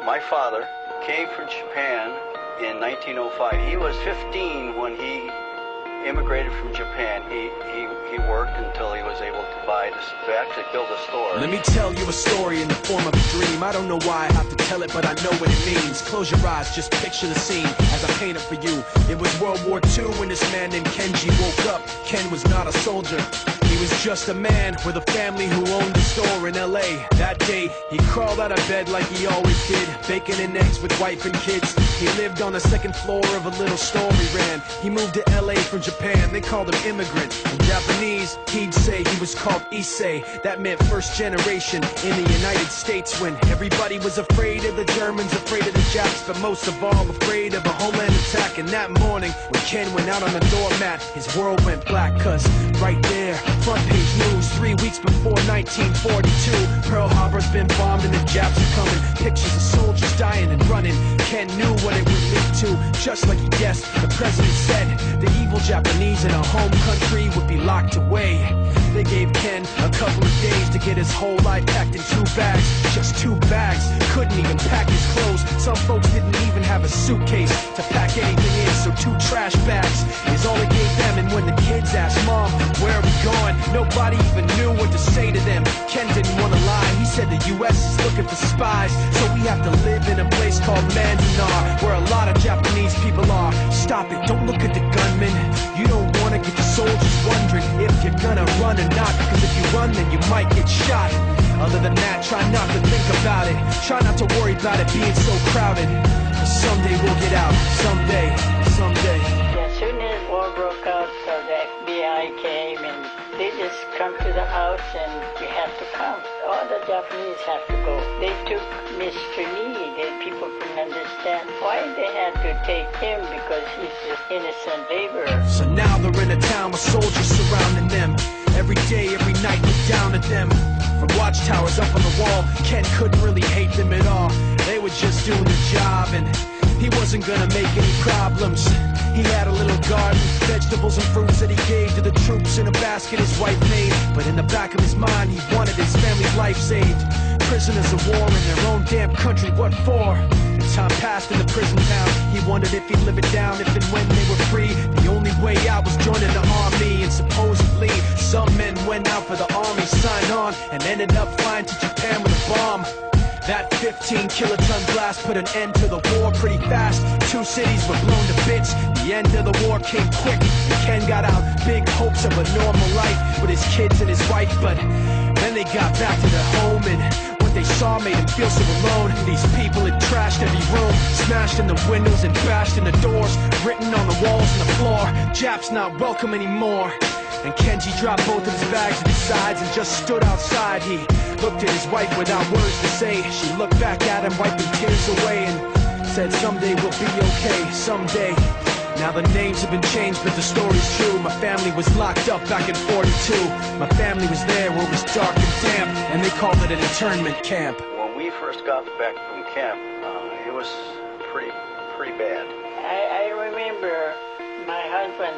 my father came from Japan in 1905. He was 15 when he immigrated from Japan. He worked until he was able to actually build a store. Let me tell you a story in the form of a dream. I don't know why I have to tell it, but I know what it means. Close your eyes, just picture the scene as I paint it for you. It was World War II when this man named Kenji woke up. Ken was not a soldier. He was just a man with a family who owned a store in LA. That day, he crawled out of bed like he always did, bacon and eggs with wife and kids. He lived on the second floor of a little store he ran. He moved to LA from Japan, they called him immigrant. In Japanese, he'd say he was called Issei. That meant first generation in the United States, when everybody was afraid of the Germans, afraid of the Japs, but most of all afraid of a homeland attack. And that morning, when Ken went out on the doormat, his world went black, cause right there, front page news, 3 weeks before 1942, Pearl Harbor's been bombed and the Japs are coming. Pictures of soldiers dying and running. Ken knew what it would lead to, just like he guessed. The president said the evil Japanese in our home country would be locked away. They gave Ken a couple of days to get his whole life packed in 2 bags. Just 2 bags, couldn't even pack his clothes. Some folks didn't even have a suitcase to pack anything in, so 2 trash bags is all he gave them. And when the kids asked, Mom, where are we going? Nobody even knew what to say to them. Ken didn't want to lie. He said the U.S. is looking for spies, so we have to live in a place called Manzanar, where a lot of Japanese people are. Stop it, don't look at the gunmen. You don't want to get the soldiers wondering if you're gonna run or not, because if you run then you might get shot. Other than that, try not to think about it. Try not to worry about it being so crowded. Someday we'll get out. Someday. As soon as war broke out, so the FBI came and they just come to the house and you have to come. All the Japanese have to go. They took Mr. Lee. People couldn't understand why they had to take him, because he's just innocent laborer. So now they're in a town with soldiers surrounding them. Every day, every night, look down at them. From watchtowers up on the wall, Ken couldn't really hate them at all. They were just doing the job, and he wasn't gonna make any problems. He had a little garden, vegetables and fruits that he gave to the troops in a basket his wife made. But in the back of his mind, he wanted his family's life saved. Prisoners of war in their own damn country, what for? As time passed in the prison town, he wondered if he'd live it down if and when they were free. The only way out was joining the army, and supposedly some men went out for the army, signed on, and ended up flying to Japan with a bomb. That 15-kiloton blast put an end to the war pretty fast. 2 cities were blown to bits. The end of the war came quick, and Ken got out big hopes of a normal life with his kids and his wife. But then they got back to their home, and what they saw made him feel so alone. These people had trashed every room, smashed in the windows and bashed in the doors, written on the walls and the floor, Japs not welcome anymore. And Kenji dropped both of his bags at his sides and just stood outside. He looked at his wife without words to say. She looked back at him, wiping tears away, and said, someday we'll be okay, someday. Now the names have been changed, but the story's true. My family was locked up back in '42. My family was there where it was dark and damp, and they called it an internment camp. When we first got back from camp, it was pretty bad. I remember my husband